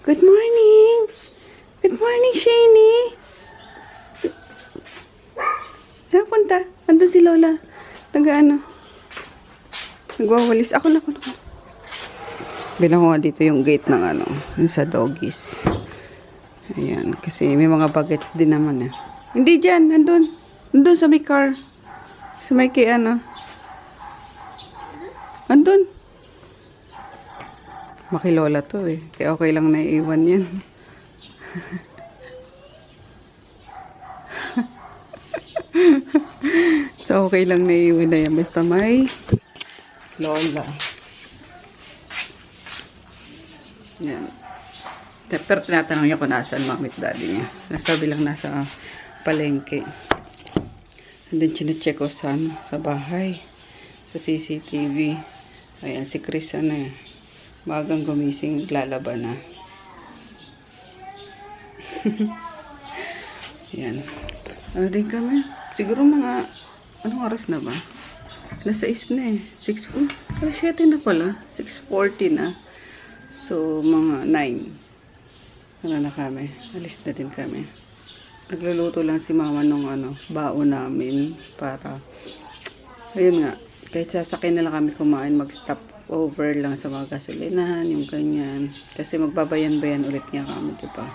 Good morning. Good morning, Shani. Saan punta? Andun si Lola. Nag-ano? Nagwawalis. Ako na. Bilang ko nga dito yung gate ng ano, yung sa doggies. Ayan, kasi may mga bagets din naman eh. Hindi dyan, nandun. Nandun sa may car. Sa may kay ano. Andun. Makilola to eh. Kaya okay lang naiiwan yan. So okay lang naiiwan na yan. Basta may Lola. Yan. Pero tinatanong niya kung nasaan mamit daddy niya. Nasabi lang nasa palengke. And then chinecheck ko sa bahay. Sa CCTV. Ayan, si Chris ano magang gumising, lalaban na. Yan. Ano din kami? Siguro mga, anong oras na ba? Alas 6 na eh. 6, alas 7 na pala. 6:40 na. So, mga 9. Ano na kami? Alis na din kami. Nagluluto lang si mama nung baon namin para, ayun nga, kahit sasakyan na lang kami kumain, mag-stop over lang sa mga gasolinahan, yung ganyan. Kasi magbabayan-bayan ulit niya kami, diba?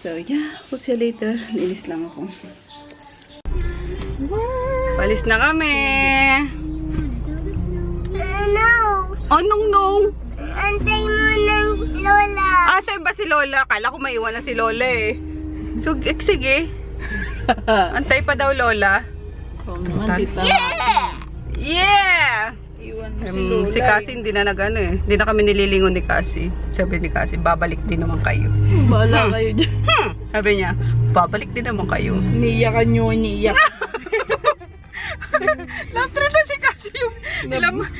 So, yeah. We'll see you later. Linis lang ako. Palis na kami! No! Anong no? Antay mo ng Lola! Atay ba si Lola? Kala ko maiwan na si Lola eh. So, sige. Antay pa daw Lola. Yeah! Yeah! Iwan mo si Lola. Si Cassie hindi na nag-ano eh. Hindi na kami nililingon ni Cassie. Sabi ni Cassie, babalik din naman kayo. Bahala kayo dyan. Sabi niya, babalik din naman kayo. Niyakan nyo, niyak. Last trip na si Cassie yung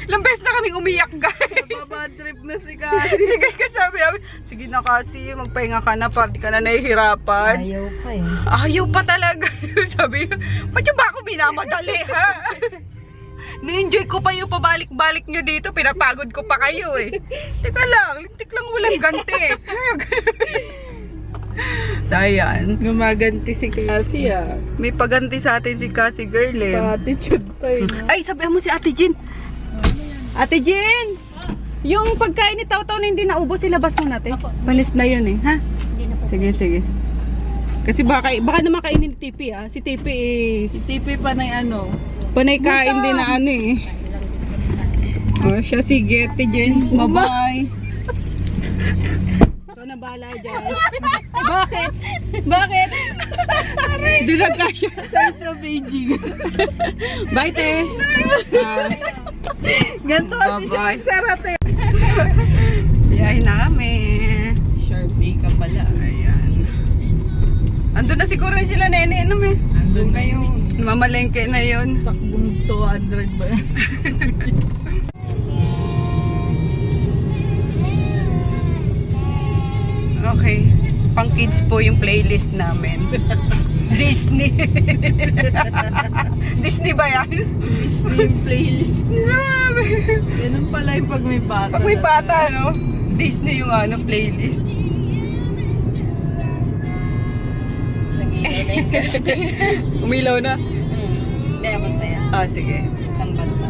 ilang beses na kaming umiyak guys. Baba trip na si Cassie. Sige ka sabi namin, sige na Cassie, magpahinga ka na para di ka na nahihirapan. Ayaw pa eh. Ayaw pa talaga. Sabi niya, ba't yung ba ako minamadali ha? Na-enjoy ko pa yung pabalik-balik nyo dito. Pinapagod ko pa kayo eh. Teka lang, lintik lang walang ganti. Ayan. Gumaganti si Cassie ah. May paganti sa atin si Cassie girl eh. Pa-attitude pa eh. Ay, sabihan mo si Ate Jean. Ate Jean! Yung pagkain ni Tao-Tao na hindi naubos, ilabas mo natin. Palis na yun eh, ha? Sige. Kasi baka naman kainin ni Tipi ah. Si Tipi eh. Si Tipi pa na Panay kain din na ano eh. Oh, siya sige, Ate Jean. Bye-bye. Ito na bahala dyan. Bakit? Bakit? Dilag ka siya. sa Beijing. Bye, te. Ganto kasi siya Bye-bye. nagsarate. Biyahin na kami. Si Sharpie ka pala. Ayan. Andun na siguro sila nene, Andun na yung mamalengke na yun. Takbong 200 ba? Okay. Pang kids po yung playlist namin. Disney. Disney ba yan? Disney playlist. Grabe. Ganun pala yung pag may bata. Pag may bata, no? Disney yung playlist. Umilaw na? Hindi, abot pa yan. Ah, sige. Saan ba ito?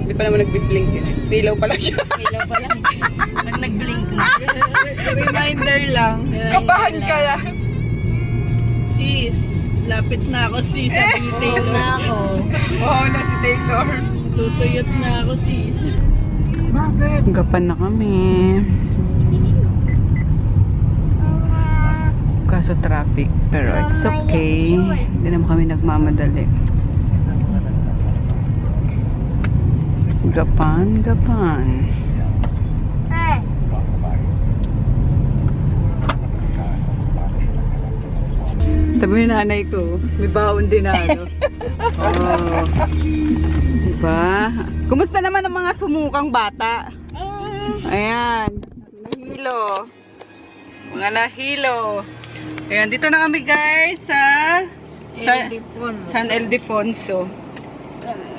Hindi pa naman nagbi-blink eh. Nilaw pala siya. Ilaw pa lang. Nag-blink na. Reminder lang. Kabahan ka na. Sis, lapit na ako sis. Sabi ni Taylor. na ako. Oo na si Taylor. Tutuyot na ako sis. Gapan na kami. Kaso traffic. Pero it's okay. Hindi naman kami nagmamadali. Gapan. Hey! Sabi ni nanay ko, may baon din na ano. Oh. Diba? Kumusta naman ang mga sumukang bata? Ayan. Nahilo. Mga nahilo. Ayan, dito na kami guys sa San Ildefonso.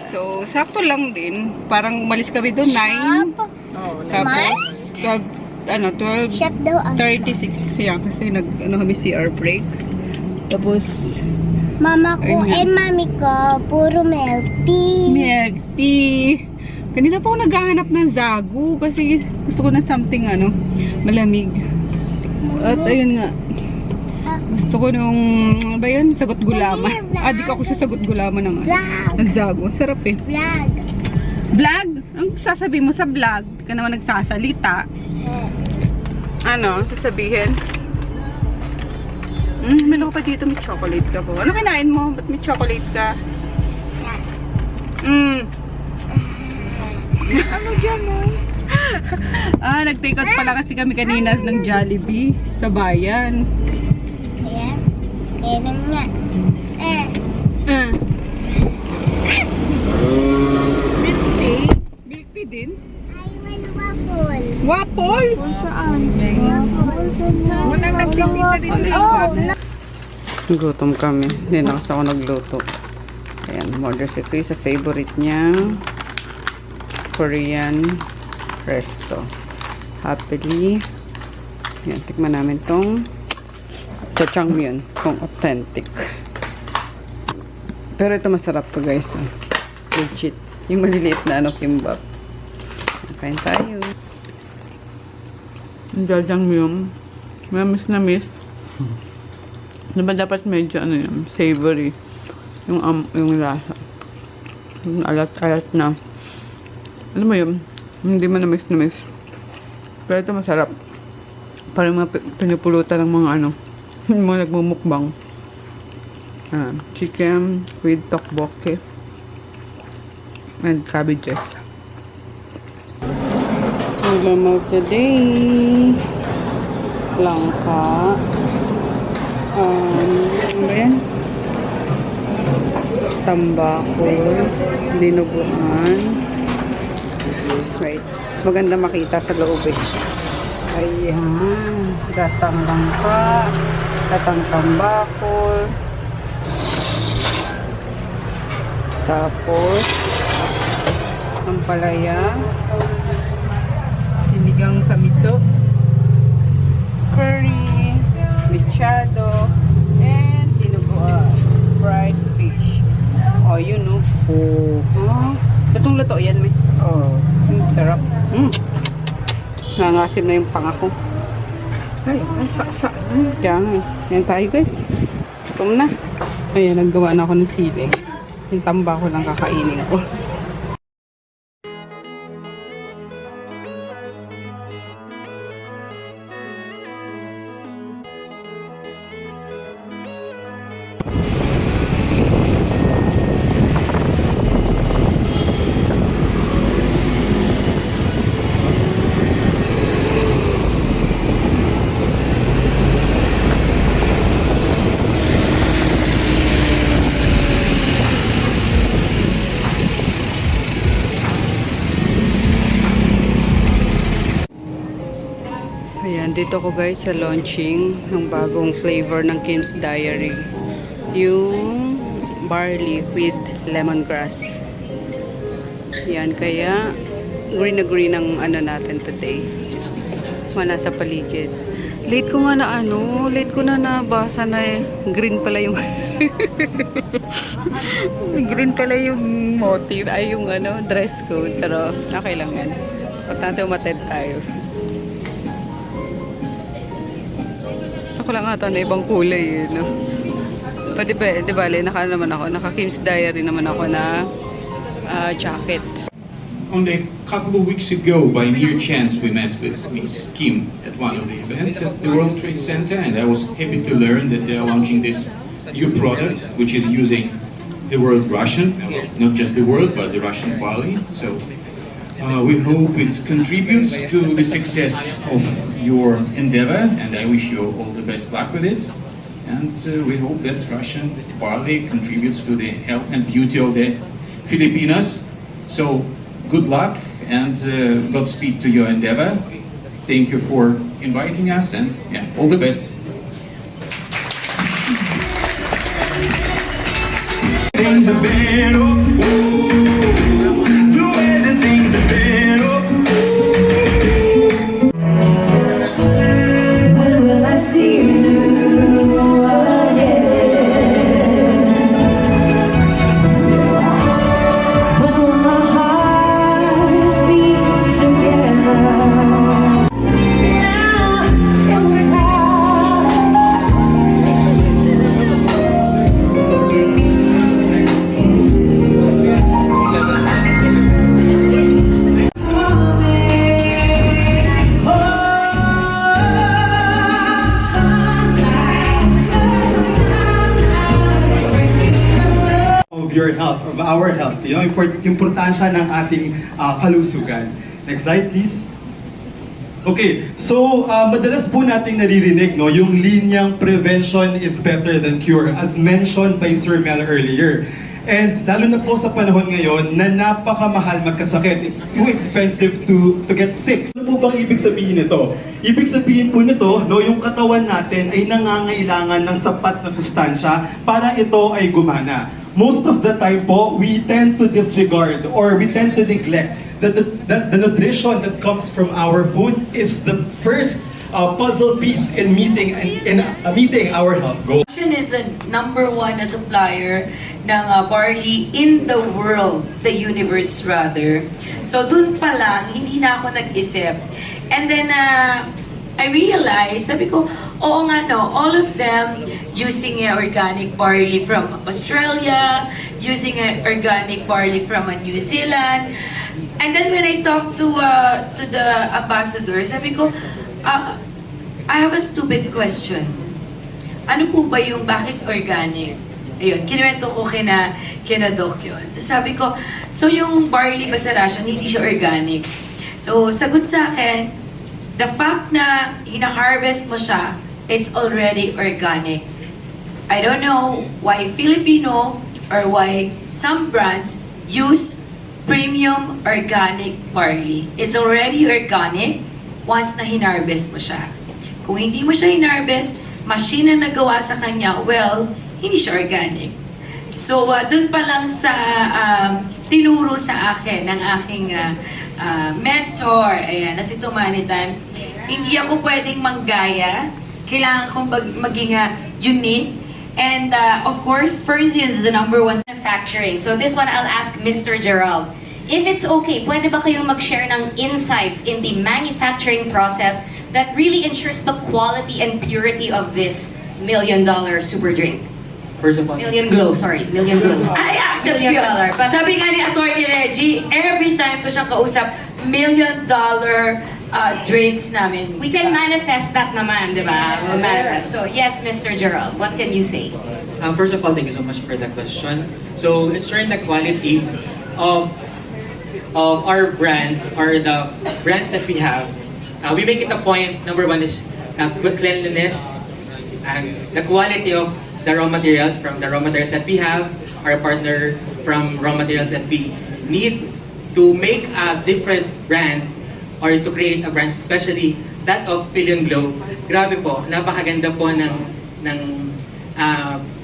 So, sakto lang din. Parang umalis kami doon, 9. Oh, Tapos, sa, 12, Chef daw ang 36. Yan, kasi kami CR break. Tapos, Mama ko Ayun nga. and mami ko, puro milk tea. milk tea. Kanina pa ako naghahanap ng zagu kasi gusto ko ng something, malamig. At ayun nga, gusto ko nung, ano ba yun? Sagot gulaman. Di ko ako sa sagot gulaman ng, ng zagu. Sarap eh. Vlog. Vlog? Ang sasabihin mo sa vlog? Di ka naman nagsasalita. Ano? Sasabihin? Meron ko pa dito, may chocolate ka po. Ano kinain mo? Ba't may chocolate ka? Ano dyan mo? Nag-take out pala kasi kami kanina ng Jollibee sa bayan. Ayan. Meron nga. Milk tea? Milk tea din? I want waffle. Waffle? Saan? Walang nagtitinda dito. Oh, no. Gutom kami. Hindi na kasi ako nagluto. Ayan, order si Chris sa favorite niya. Korean resto. Happily. Ayan, tikman namin tong jjajangmyeon. Kung authentic. Pero ito masarap to guys. Legit. Yung maliliit na kimbap. Kain tayo. Yung jjajangmyeon. Miss na miss. Diba dapat medyo savory yung lasa. Yung alat-alat na. Alam mo yun, hindi man na miss. Pero ito masarap. Parang mga pinupulutan ng mga yung mga nagmumukbang. Chicken with tteokbokki and cabbages. Ulam of the day. Langka. Ano ba yan? Tambakol. Dinuguan. Right. Mas maganda makita sa loob eh. Ayan. Gatang langka. Gatang tambakol. Tapos, ampalaya. Sinigang sa miso. Curry. Mechado. And dinuguan. Fried fish. Oh, yun no. Lutong-luto yan, may. Sarap. Nangasim na yung pangako. Ay, saksa. Yan. Yan tayo guys. Gutom na. Ayan, naggawa na ako ng sili. Yung tamba ko lang kakainin ko. Ayan, dito ko guys sa launching ng bagong flavor ng Kim's Diary. Yung barley with lemongrass. Yan, kaya green na green ang natin today. Wala sa paligid. Late ko nga late ko na nabasa na green pala yung green pala yung motive, ay yung dress code. Pero okay lang yan. Importante umattend tayo. Ako lang ata na ibang kulay no? Pwede ba, di bale, naka Kim's Diary naman ako na jacket. Only a couple of weeks ago, by mere chance, we met with Miss Kim at one of the events at the World Trade Center, and I was happy to learn that they are launching this new product, which is using the word Russian, not just the word, but the Russian barley. So we hope it contributes to the success of your endeavor, and I wish you all the best luck with it. And we hope that Russian barley contributes to the health and beauty of the Filipinas. So good luck and Godspeed to your endeavor. Thank you for inviting us, and all the best. Things have been health, of our health. You know, importansya ng ating kalusugan. Next slide, please. Okay, so madalas po nating naririnig no, yung linyang prevention is better than cure, as mentioned by Sir Mel earlier. And lalo na po sa panahon ngayon na napakamahal magkasakit. It's too expensive to get sick. Ano po bang ibig sabihin nito? Ibig sabihin po nito, no, yung katawan natin ay nangangailangan ng sapat na sustansya para ito ay gumana. Most of the time po, we tend to disregard or we tend to neglect that the nutrition that comes from our food is the first puzzle piece in meeting our health goals. Action is a number one na supplier ng barley in the world, the universe rather. So dun pa lang, hindi na ako nag-isip. And then I realized, sabi ko, oo nga no, all of them using organic barley from Australia, using organic barley from New Zealand. And then when I talked to the ambassador, sabi ko, I have a stupid question. Ano po ba yung bakit organic? Ayun, kinuwento ko kina Doc yun. So sabi ko, so yung barley ba sa ration, hindi siya organic? So sagot sa akin, the fact na hina-harvest mo siya, it's already organic. I don't know why Filipino or why some brands use premium organic barley. It's already organic once na hinarvest mo siya. Kung hindi mo siya hinarvest, machine na nagawa sa kanya, well, hindi siya organic. So, dun pa lang sa tinuro sa akin ng aking mentor, ayan, na si Tumanitan, hindi ako pwedeng manggaya. Kailangan kong maging unique. And of course, Fernsehen is the number one manufacturing. So this one, I'll ask Mr. Gerald. If it's okay, pwede ba kayong mag-share ng insights in the manufacturing process that really ensures the quality and purity of this $1 million super drink? First of all, Million Glow, sorry. Million Glow. I accept $1 million. yun. But Sabi nga ni Atty. Reggie, every time ko siyang kausap, $1 million drinks namin. we can manifest that naman, di ba? We'll manifest. So yes, Mr. Gerald, what can you say? first of all, thank you so much for the question. So, ensuring the quality of our brand or the brands that we have, we make it a point. Number one is cleanliness and the quality of the raw materials from the raw materials that we have, our partner from raw materials that we need to make a different brand or to create a brand, especially that of Billion Glow. Grabe po, napakaganda po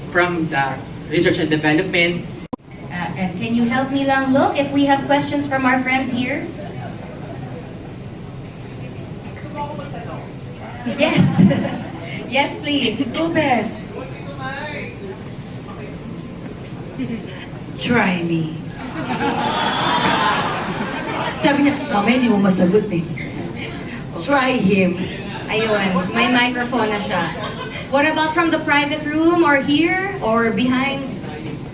from the research and development. And can you help me lang look if we have questions from our friends here? Yes. Yes, please. Gomez. Try me. Sabi niya, mamaya hindi mo masagot eh. Try him. Ayun, may microphone na siya. What about from the private room or here or behind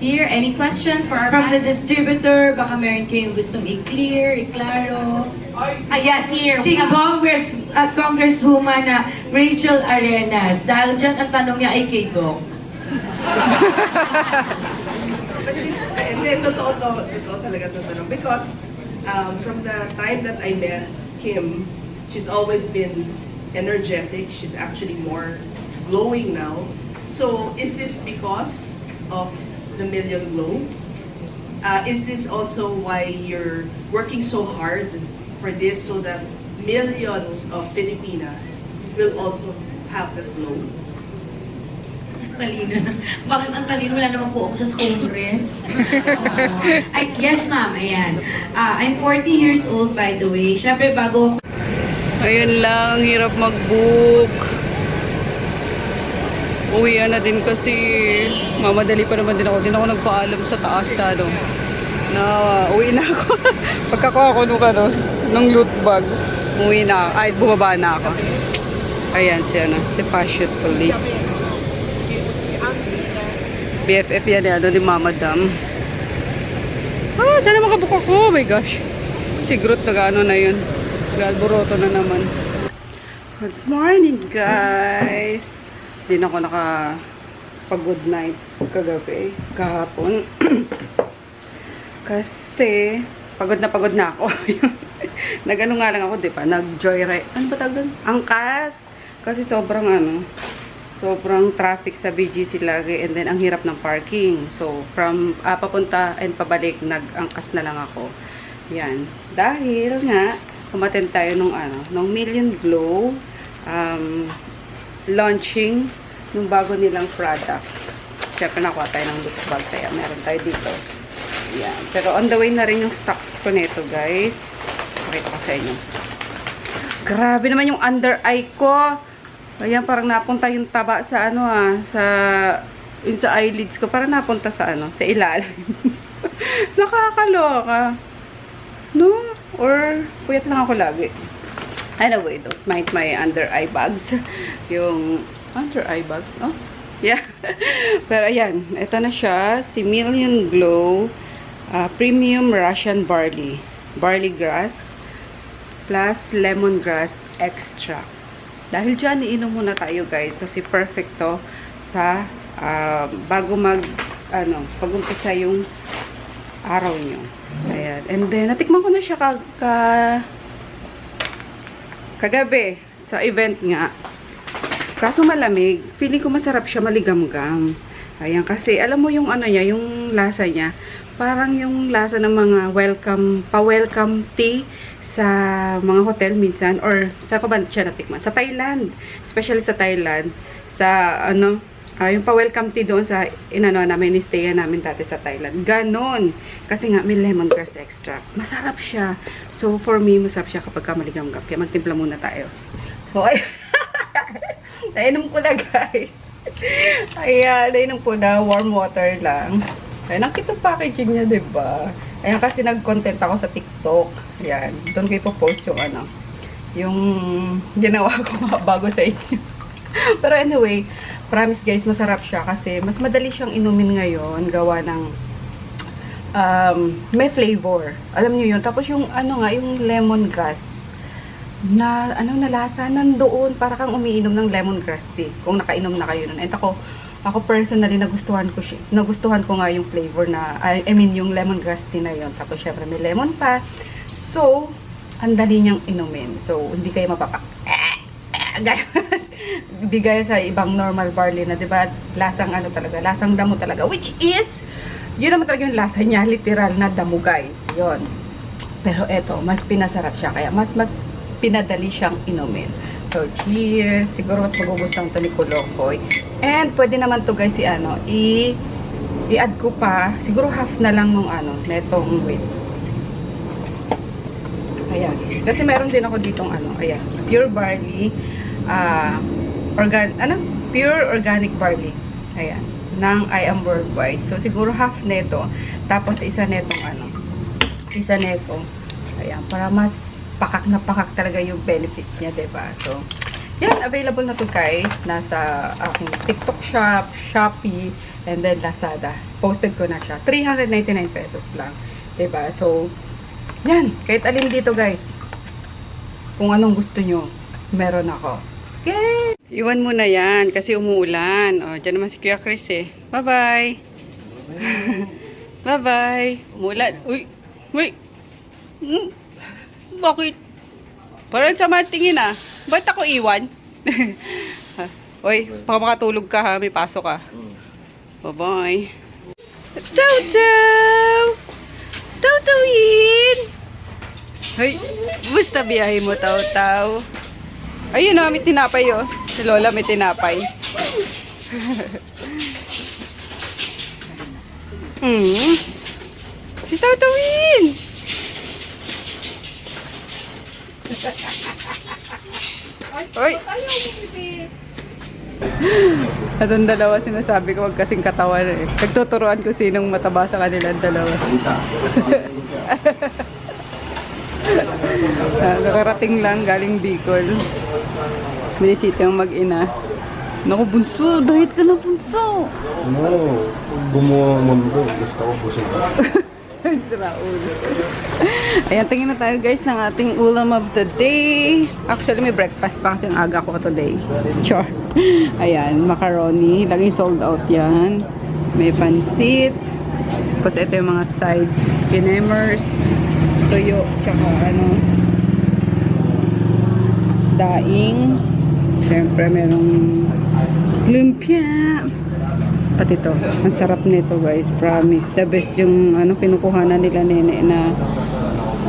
here? Any questions for our From the panel? distributor, baka meron kayong gustong i-clear, i-klaro. Ayan, Here, si we have- Congresswoman na Rachel Arenas. Dahil dyan, ang tanong niya ay kay Doc. But this, hindi, totoo talaga ito tanong. Because from the time that I met Kim, she's always been energetic. She's actually more glowing now. So, is this because of the Million Glow? Is this also why you're working so hard for this so that millions of Filipinas will also have the glow? Talino na. Bakit ang talino? Wala naman po ako sa Congress. Yes, ma'am. Ayan. I'm 40 years old, by the way. Siyempre, bago ako Ayun lang, hirap mag-book. Uwian na din kasi mamadali pa naman din ako. Din ako nagpaalam sa taas na na uwi na ako. Pagkakuha ko nung loot bag, uwi na ako. Ay, bumaba na ako. Ayan si Fashion Police. BFF yan ni Mama Dam. Sana makabook ako. Oh my gosh. Sigrot na yun. Galboroto na naman. Good morning, guys. Hindi na ako nakapag-good night kagabi. Kahapon. Kasi, pagod na ako. Nag-ano nga lang ako, di ba? Nag-joyride. Ano ba tawag doon? Angkas! Kasi sobrang traffic sa BGC lagi. And then, ang hirap ng parking. So, from papunta and pabalik, nag-angkas na lang ako. Yan. Dahil nga, umattend tayo nung Million Glow launching nung bago nilang product. Siyempre, nakuha tayo ng look bag. Kaya meron tayo dito. Yan. Pero on the way na rin yung stocks ko nito, guys. Pakita ko sa inyo. Grabe naman yung under eye ko. Ayan, parang napunta yung taba sa yung sa eyelids ko. Parang napunta sa sa ilalim. Nakakaloka. No? Or, puyat lang ako lagi. Anyway, don't mind my under eye bags. Yung under eye bags, oh. Yeah. Pero ayan, ito na siya. Si Million Glow Premium Russian Barley. Barley grass plus lemongrass extract. Dahil dyan, iinom muna tayo guys. Kasi perfect to sa bago pag-umpisa yung araw nyo. Ayan. And then, natikman ko na siya kagabi sa event nga. Kaso malamig. Feeling ko masarap siya, maligamgam. Ayan, kasi alam mo yung yung lasa niya. Parang yung lasa ng mga pa-welcome tea sa mga hotel minsan. Or, sa ko ba siya natikman? Sa Thailand. Especially sa Thailand. Sa, yung pa-welcome tea doon sa, namin, ni-stayan namin dati sa Thailand. Ganon. Kasi nga, may lemongrass extract. Masarap siya. So, for me, masarap siya kapag maligamgam. Kaya magtimpla muna tayo. Okay. Nainom ko na, guys. Ayan, nainom ko na. Warm water lang. Ayan, ang cute packaging niya, diba? Ayan, kasi nag-content ako sa TikTok. Ayan, doon ko ipopost yung yung ginawa ko bago sa inyo. Pero anyway, promise guys, masarap siya kasi mas madali siyang inumin ngayon. Gawa ng may flavor. Alam niyo yun. Tapos yung yung lemongrass na lasa nandoon, para kang umiinom ng lemongrass tea kung nakainom na kayo nun. And ako personally nagustuhan ko nga yung flavor na yung lemongrass tea na yun. Tapos syempre may lemon pa. So, ang dali niyang inumin. So, hindi kayo hindi gaya sa ibang normal barley na 'di ba? Lasang lasang damo talaga, which is yun naman talaga yung lasa niya, literal na damo, guys. Yun. Pero eto, mas pinasarap siya kaya mas pinadali siyang inumin. So, cheers! Siguro mas magugustuhan to ni Kulokoy. And, pwede naman to guys, i-add ko pa, siguro half na lang nung netong wheat. Ayan. Kasi meron din ako ditong ayan, pure barley, pure organic barley. Ayan. Ng I Am Worldwide. So, siguro half neto. Tapos, isa neto. Ayan. Para mas pakak na pakak talaga yung benefits niya, diba? So, yan, available na to guys. Nasa aking TikTok shop, Shopee, and then Lazada. Posted ko na siya. 399 pesos lang. Diba? So, yan. Kahit alin dito guys. Kung anong gusto nyo, meron ako. Okay! Iwan mo na yan kasi umuulan. O, dyan naman si Kuya Chris eh. Bye-bye! Bye-bye! Umuulan. Uy! Uy! Bakit? Parang sama tingin Ba't ako iwan? Uy, baka makatulog ka ha. May pasok ka. Bye-bye. Taw-taw! Taw-tawin! Hoy, basta biyahe mo, Taw-taw. Ayun may tinapay Si Lola may tinapay. Si Taw-tawin! Oy! Atong dalawa sinasabi ko, wag kasing katawan eh. Nagtuturuan ko sinong mataba sa kanilang dalawa. Nakarating lang galing Bicol. Binisita yung mag-ina. Naku, bunso! Diet ka na, bunso! No, gumawa mo ko. Gusto ko busog. Raul. Ayan, tingin na tayo guys ng ating ulam of the day. Actually, may breakfast pa kasi ang aga ko today. Sure. Ayan, macaroni. Laging sold out yan. May pansit. Tapos ito yung mga side Kinemers, tuyo, tsaka ano, daing. Siyempre, merong lumpia. Pati to, ang sarap nito guys, promise. The best yung ano, kinukuhanan nila nene na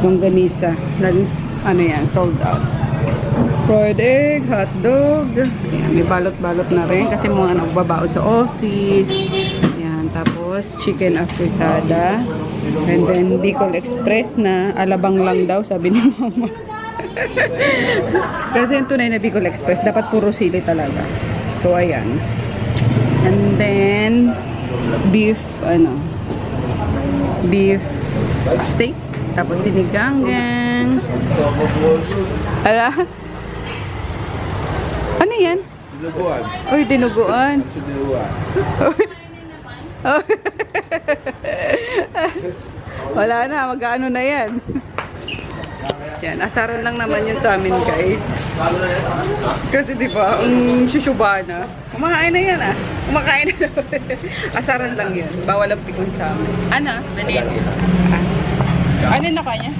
longganisa. Laging, ano yan, sold out. Fried egg, hotdog. Yan, may balot-balot na rin kasi mga nagbabaon sa office. Yan, tapos chicken afritada. And then Bicol Express na alabang lang daw, sabi ni mama. Kasi yung tunay na Bicol Express, dapat puro sili talaga. So, ayan. And then, beef steak. Tapos sinigang-gang. Ala? Ano yan? Dinuguan. Uy, dinuguan. Wala na, mag-ano na yan. Yan, asaran lang naman yun sa amin guys. Kasi diba, ang syusyuba na. Kumakain na yan ah. Kumakain na naman. Asaran lang yun. Bawal ang pikon sa amin. Ano? Ano na kanya?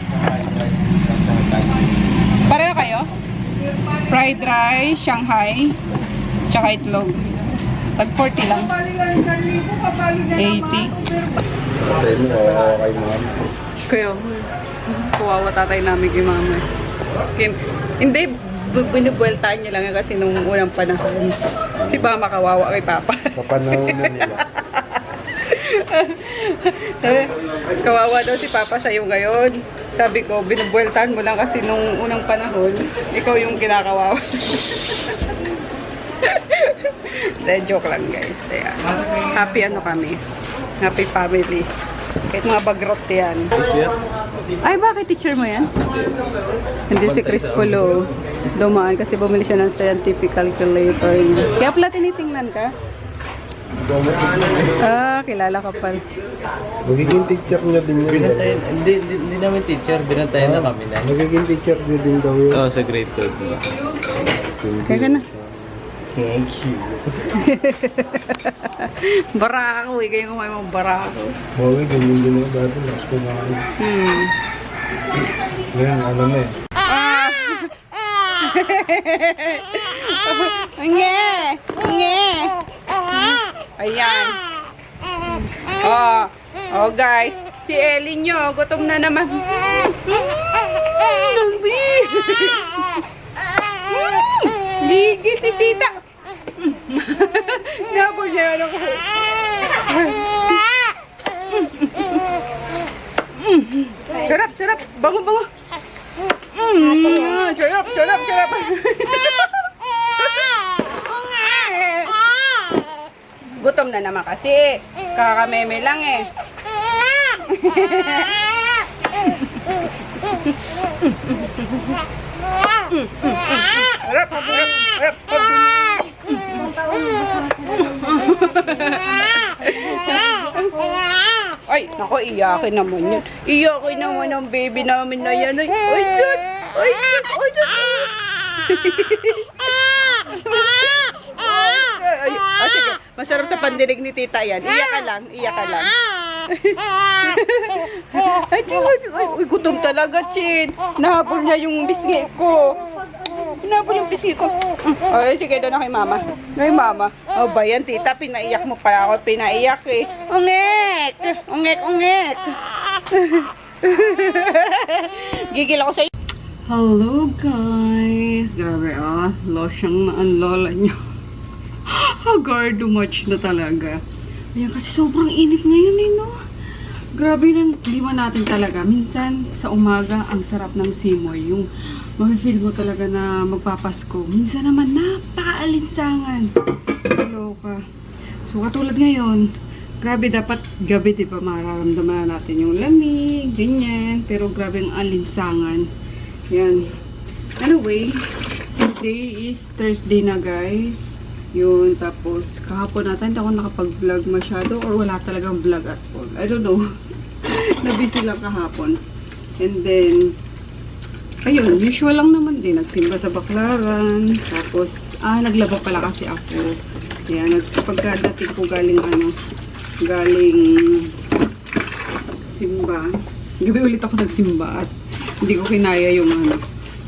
Pareho kayo? Fried rice, Shanghai, tsaka itlog. Tag 40 lang. 80. Patay mo, kay ma'am. Kaya, kawawa tatay namin kay mama. Hindi, binubueltahan niya lang kasi nung unang panahon. Si mama kawawa kay papa. Kapanahon na nila. Kawawa daw si papa sa'yo ngayon. Sabi ko, binubueltahan mo lang kasi nung unang panahon, ikaw yung kinakawawa. Joke lang guys. Ayan. Happy ano kami. Happy family. Kahit mga bagrot yan. Ay, bakit teacher mo yan? Hindi si Chris Polo. Dumaan kasi bumili siya ng scientific calculator. Kaya pala tinitingnan ka? Ah, kilala ka pala. Magiging teacher niya din yun. Binantayan, hindi namin teacher, binantayan na kami na. Magiging teacher niya din daw yun. Oo, sa grade 12. Kaya ka na. Thank you. Barako eh. Kayo kumain mga barako. Bagay, ganyan din ako dati. Last ko na ako. Ngayon, ano na eh. Nge! Nge! Ayan. Oh guys. Si Ellie nyo, gutom na naman. Gigil si tita. Nabol niya ano ko. Sarap, sarap. Bango, bango. Sarap, sarap, sarap. Gutom na naman kasi. Kakameme lang eh. Harap, harap, harap. Ay, naku, iyakin naman yun. Iyakin naman ang baby namin na yan. Ay, shit! Ay, shit! Ay, shit! Sige, masarap sa pandinig ni tita yan. Iyak ka lang, iyak ka lang. Ay, gutom talaga, Chin. Nahabol niya yung bisngi ko. Nahabol yung bisngi ko. Ay, sige, doon na kay mama. Kay mama. O ba yan, tita? Pinaiyak mo pa ako. Pinaiyak eh. Ungek! Ungek, ungek. Gigil ako sa'yo. Hello, guys. Grabe, losyang na ang lola nyo. Hagardo much na talaga. Ayan, kasi sobrang init ngayon eh, no? Grabe ng klima natin talaga. Minsan, sa umaga, ang sarap ng simoy. Yung mafe-feel mo talaga na magpapasko. Minsan naman, napaka-alinsangan. Loka. So, katulad ngayon, grabe dapat gabi, di ba, mararamdaman natin yung lamig, ganyan. Pero grabe ang alinsangan. Yan. Anyway, today is Thursday na, guys. Yun, tapos kahapon natin hindi ako nakapag-vlog masyado or wala talagang vlog at all. I don't know. Nabusy lang kahapon. And then, ayun, usual lang naman din. Nagsimba sa baklaran. Tapos, naglaba pala kasi ako. Kaya, pagkadating ko galing nagsimba. Gabi ulit ako nagsimba. Hindi ko kinaya yung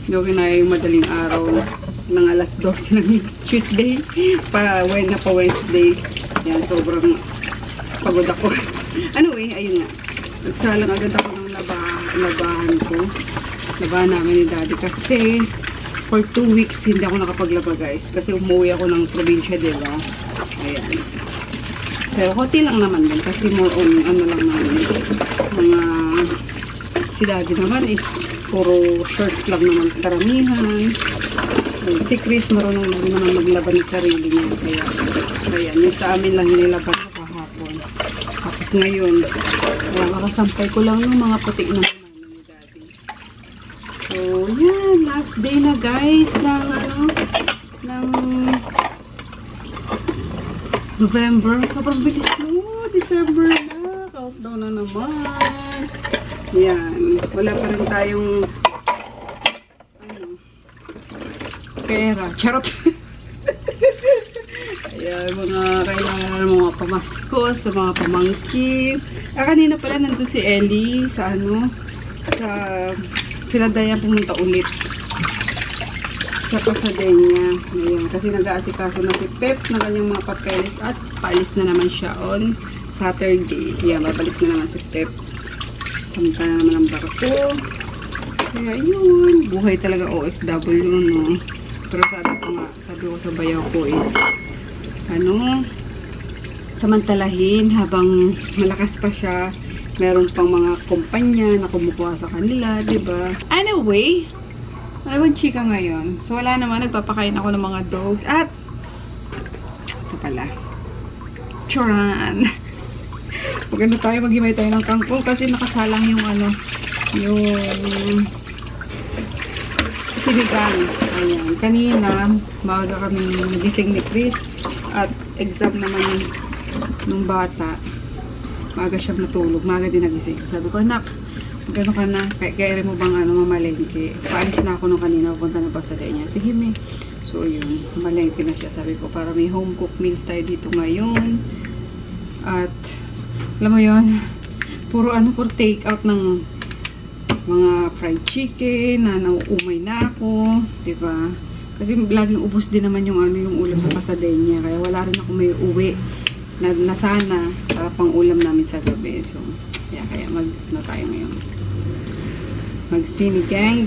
hindi ko kinaya yung madaling araw ng alas 12 ng Tuesday pa Wednesday. Yan, sobrang pagod ako. Anyway, ayun nga. Nagsalang agad ako ng labahan ko. Labahan namin ni Daddy kasi for 2 weeks hindi ako nakapaglaba guys. Kasi umuwi ako ng probinsya, diba? Ayan. Pero konti lang naman din kasi more on ano lang naman. Mga si Daddy naman is puro shorts lang naman karamihan. Si Chris marunong naman maglaban ng sarili niya. Kaya yung sa amin lang nilaban ko kahapon. Tapos ngayon, makasampay ko lang ng mga putik na naman ni Daddy. So, yan. Last day na guys ng November. Sobrang bilis mo. December na. Countdown na naman. Yan. Wala pa rin tayong pera. Charot. Ayan, mga kailangan mga pamasko sa mga pamangkin. Kanina pala nandun si Ellie sa sa sila Daya pumunta ulit sa Pasadena. Ayan, kasi nag-aasikaso na si Pep ng kanyang mga papeles at paalis na naman siya on Saturday. Ayan, babalik na naman si Pep. Samta na naman ang barko. Kaya yun, buhay talaga OFW, no? Pero sabi ko sa bayaw ko is, samantalahin habang malakas pa siya, meron pang mga kumpanya na kumukuha sa kanila, diba? Anyway, anong chika ngayon? So, wala naman, nagpapakain ako ng mga dogs, at, ito pala, Choran! Maganda tayo, maghimay tayo ng kangkong kasi nakasalang yung sinigang. Ayan. Kanina, baga kami nagising ni Chris at exam naman nung bata. Maga siya matulog. Maga din nagising. Sabi ko, anak, magano ka na? Kaya mo bang mamalengke? Paalis na ako nung kanina. Punta na pa sa niya. Sige, me. So, yun. Malengke na siya. Sabi ko, para may home cooked meals tayo dito ngayon. At, alam mo yun, puro take out ng mga fried chicken na nauumay na ako, diba? Kasi laging ubos din naman yung ulam sa Pasadena, kaya wala rin ako may uwi na sana para pang ulam namin sa gabi. So, kaya tayo ngayon. Magsinigang.